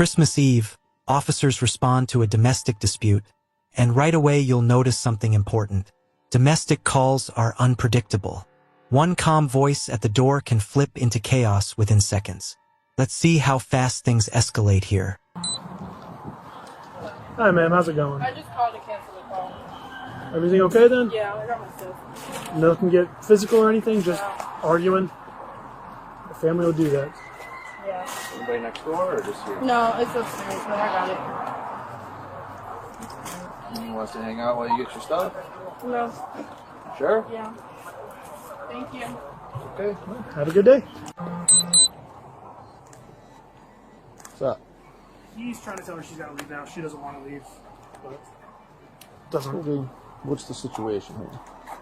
Christmas Eve, officers respond to a domestic dispute, and right away you'll notice something important. Domestic calls are unpredictable. One calm voice at the door can flip into chaos within seconds. Let's see how fast things escalate here. Hi, ma'am. How's it going? I just called to cancel the call. Everything okay then? Yeah, I got my stuff. Nothing get physical or anything? Just arguing? The family will do that. Yeah. Anybody next door or just here? No, it's upstairs, but I got it. You want us to hang out while you get your stuff? No. Sure? Yeah. Thank you. Okay. Have a good day. What's up? He's trying to tell her she's got to leave now. She doesn't want to leave. But doesn't. What's the situation here?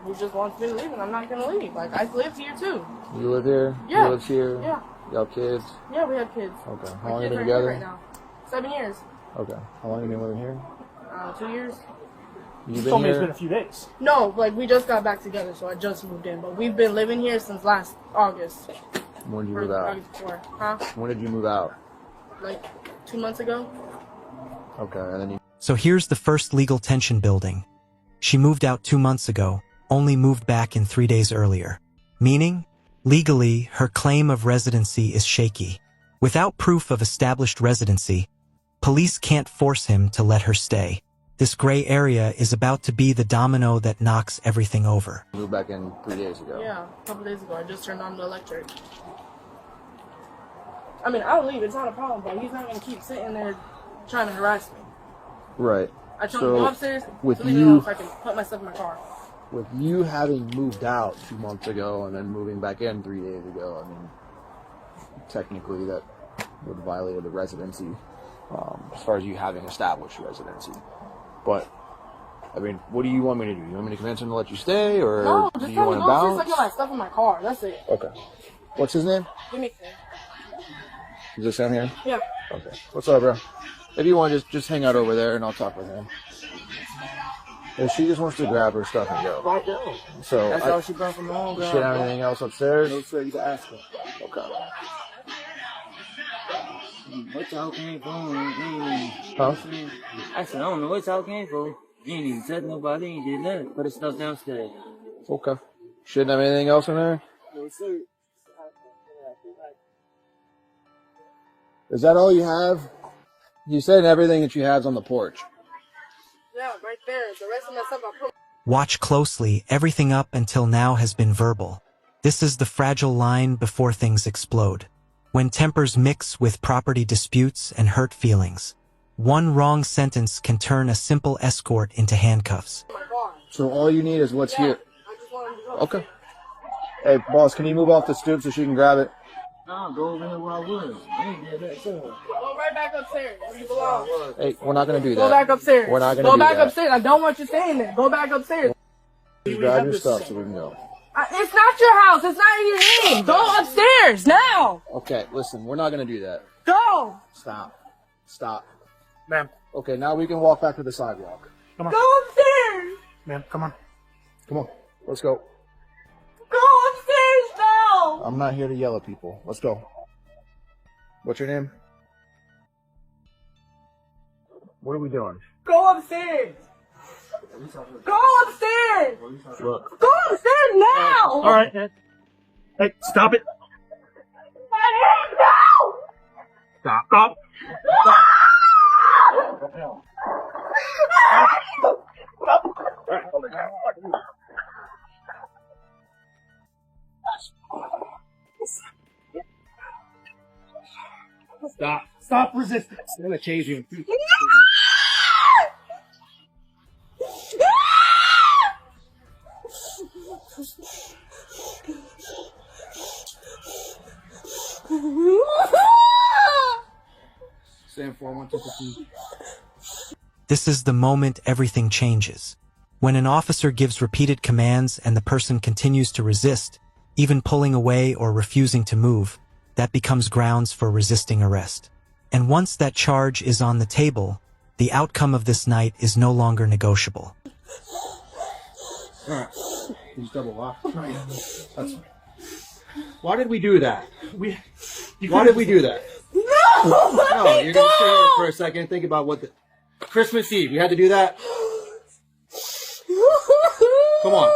He just wants me to leave, and I'm not going to leave. Like, I live here, too. You live here? Yeah. You live here? Yeah. Y'all kids? Yeah, we have kids. Okay. How My long have you kids been are here together? right now. 7 years. Okay. How long have you been living here? 2 years. You've You been told me here? it's been a few days. No, like, we just got back together, so I just moved in. But we've been living here since last August. When did you Or move out? August before. Huh? When did you move out? Like, 2 months ago. Okay, and then you... So here's the first legal tension building. She moved out 2 months ago, only moved back in 3 days earlier. Meaning, legally, her claim of residency is shaky. Without proof of established residency, police can't force him to let her stay. This gray area is about to be the domino that knocks everything over. You moved back in 3 days ago. Yeah, a couple days ago. I just turned on the electric. I mean, I'll leave. It's not a problem, but he's not going to keep sitting there trying to harass me. Right. I told him to go upstairs, with so leave me you- alone so I can put my stuff in my car. With you having moved out 2 months ago and then moving back in 3 days ago, I mean, technically that would violate the residency, as far as you having established residency. But, I mean, what do you want me to do? You want me to convince him to let you stay, or No, do just you tell me want to to go upstairs so I bounce? can get my stuff in my car. That's it. Okay. What's his name? Give me a key. Is this down here? Yeah. Okay. What's up, bro? If you want, just hang out over there and I'll talk with him. And she just wants to grab her stuff and go. Right now. So, That's all she brought from home, she have anything else upstairs? No, sir. You can ask her. Okay. What y'all came for? Huh? I said, I don't know what y'all came for. You ain't even said nobody, ain't did nothing. Put the stuff downstairs. Okay. Shouldn't have anything else in there? No, sir. Is that all you have? You said everything that you have is on the porch. Yeah, right there. The rest of my stuff I put. Watch closely, everything up until now has been verbal. This is the fragile line before things explode. When tempers mix with property disputes and hurt feelings, one wrong sentence can turn a simple escort into handcuffs. in my car. So all you need is what's Yeah, here. I just want him to go. Okay. Hey, boss, can you move off the stoop so she can grab it? Nah, go over here where I was. I ain't did that, sir. Go right back upstairs. Where you belong. Hey, we're not going to do that. Go back upstairs. We're not gonna Go do back that. upstairs. I don't want you staying there. Go back upstairs. Just grab your stuff so we can go. It's not your house. It's not in your name. Go upstairs now. Okay, listen, we're not going to do that. Go. Stop. Stop. Ma'am. Okay, now we can walk back to the sidewalk. Come on. Go upstairs. Ma'am, come on. Come on, let's go. Go upstairs now. I'm not here to yell at people. Let's go. What's your name? What are we doing? Go upstairs. Go upstairs. Look. Go upstairs now. All right. Hey, stop it. No. Stop. Stop. Stop. Stop resisting. I'm going to chase you. Stand 4-1-2-15. This is the moment everything changes. When an officer gives repeated commands and the person continues to resist, even pulling away or refusing to move, that becomes grounds for resisting arrest. And once that charge is on the table, the outcome of this night is no longer negotiable. Alright. He's double locked. That's fine. Why did we do that? Why did we do that? No. No, you're gonna sit here for a second and think about what the Christmas Eve. You had to do that. Come on.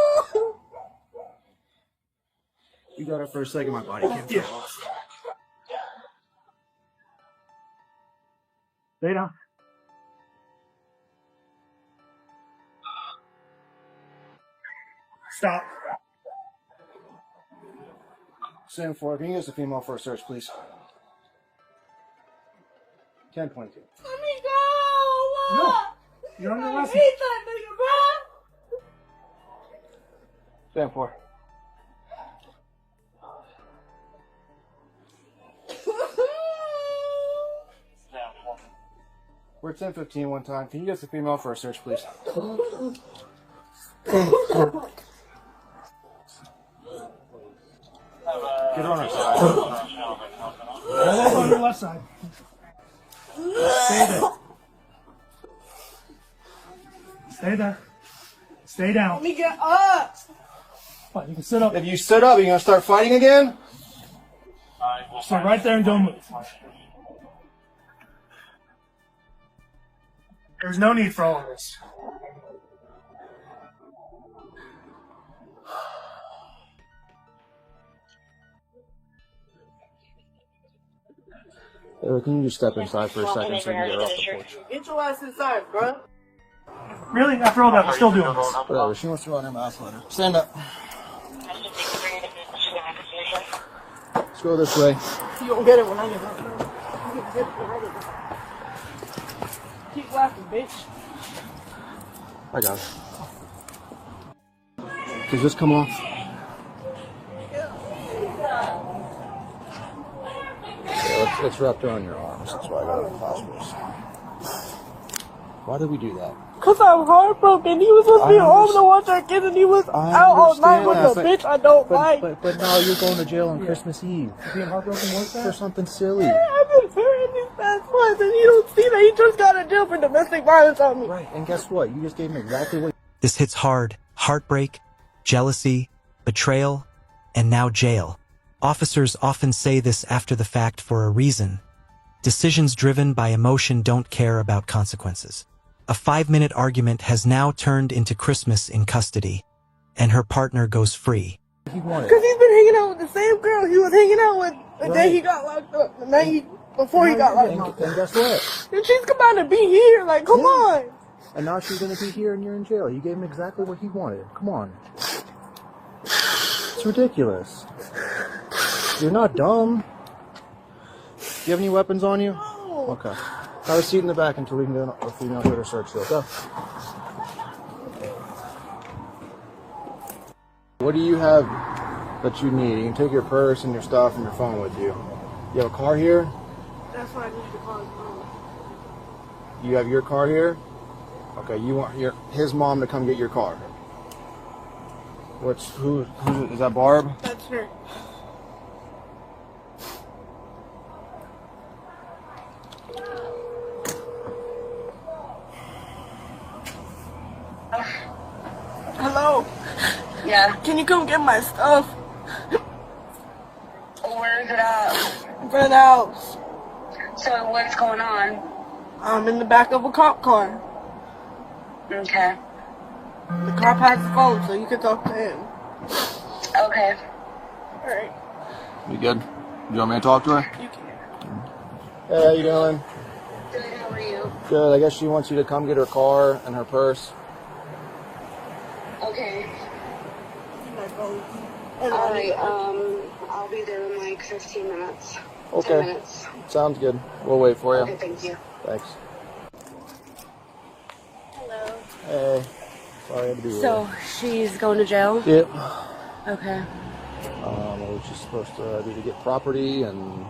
You got it for a second. My body can't feel off. Stay down. Stop. Stand for. Can you use the female for a search, please? 1022. Let me go! No. You're under I arrest. hate that nigga, bro! Stand for. We're at 1015 one time. Can you get the female for a search, please? Get on her side. On your left side. Stay there. Stay there. Stay down. Let me get up! Fine, you can sit up. If you sit up, you're gonna start fighting again? Sit right there and don't move. There's no need for all of this. Can you just step inside for a second so you can get her off the porch? Get your ass inside, bro. Really? After all that, we're still doing this. Whatever, she wants to run her mouth, let her. Stand up. Let's go this way. You don't get it when I get up, bro. You get it when I get up. Keep laughing, bitch. I got it. Does this come off? Yeah, it's wrapped around your arms. That's why I got it in hospitals. Why did we do that? Cause I'm heartbroken. He was supposed to be home to watch our kids and he was out all night with a bitch I don't like. But now you're going to jail on Christmas Eve. Being heartbroken was For that? something silly. I've been hurting these past months and you don't see that he just got in jail for domestic violence on me. Right, and guess what? You just gave him exactly what. This hits hard: heartbreak, jealousy, betrayal, and now jail. Officers often say this after the fact for a reason. Decisions driven by emotion don't care about consequences. A 5-minute argument has now turned into Christmas in custody, and her partner goes free. He wanted. Cause he's been hanging out with the same girl he was hanging out with the day he got locked up, the night before he got locked up. And guess what? And she's about to be here, like, come on. And now she's gonna be here and you're in jail. You gave him exactly what he wanted. Come on. It's ridiculous. You're not dumb. Do you have any weapons on you? No. Okay. Have a seat in the back until we can do a female critter search. So go. What do you have that you need? You can take your purse and your stuff and your phone with you. You have a car here? That's why I need to call his mom. You have your car here? Okay, you want his mom to come get your car. Who is that, Barb? That's her. Hello. Yeah. Can you come get my stuff? Where is it at? In front of the house. So what's going on? I'm in the back of a cop car. Okay. The cop has his phone, so you can talk to him. Okay. Alright. You good? You want me to talk to her? You can. Hey, how you doing? Good, how are you? Good. I guess she wants you to come get her car and her purse. Okay. My phone. Alright, I'll be there in like 15 minutes. Okay. 10 minutes. Sounds good. We'll wait for you. Okay, thank you. Thanks. Hello. Hey. Sorry I had to be So, she's going to jail? Yep. Okay. What was she supposed to do to get property, and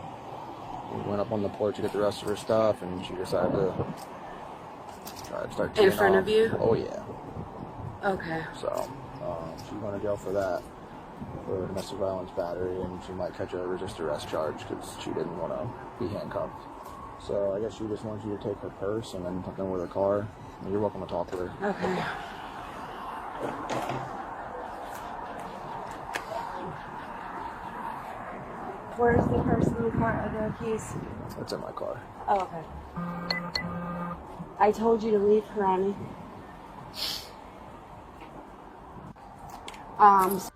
we went up on the porch to get the rest of her stuff, and she decided to try to start In teeing front off. of you? Oh yeah. Okay. So she's going to jail for that, for domestic violence battery, and she might catch a resist arrest charge because she didn't want to be handcuffed. So I guess she just wants you to take her purse and then something with her car. You're welcome to talk with her. Okay. Where's the person in the car? The keys? It's in my car. Oh, okay. I told you to leave, Karani.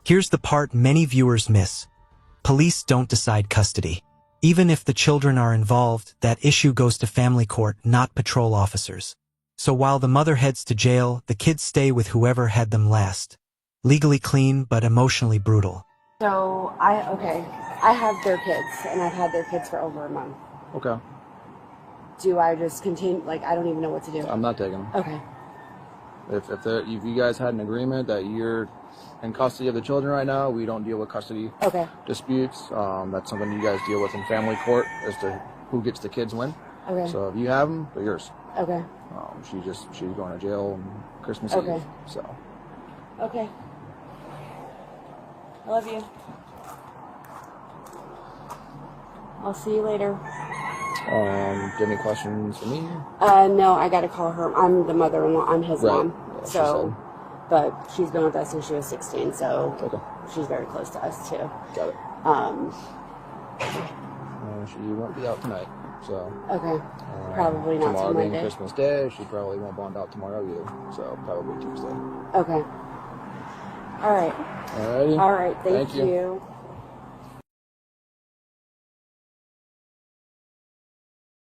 Here's the part many viewers miss. Police don't decide custody. Even if the children are involved, that issue goes to family court, not patrol officers. So while the mother heads to jail, the kids stay with whoever had them last. Legally clean, but emotionally brutal. So, I have their kids, and I've had their kids for over a month. Okay. Do I just continue, like, I don't even know what to do? I'm not taking them. Okay. If you guys had an agreement that you're in custody of the children right now, we don't deal with custody disputes. That's something you guys deal with in family court as to who gets the kids when. Okay. So if you have them, they're yours. Okay. She's going to jail on Christmas Eve. So. Okay. I love you. I'll see you later. Do you have any questions for me? No, I gotta call her. I'm the mother-in-law. I'm his mom. Yeah, So, but she's been with us since she was 16, so Okay. she's very close to us too. Got it. She won't be out tonight, so. Okay. Probably not tomorrow being Monday. Christmas Day, she probably won't bond out tomorrow either, so probably Tuesday. Okay. All right. Alrighty. All right. Thank you. you.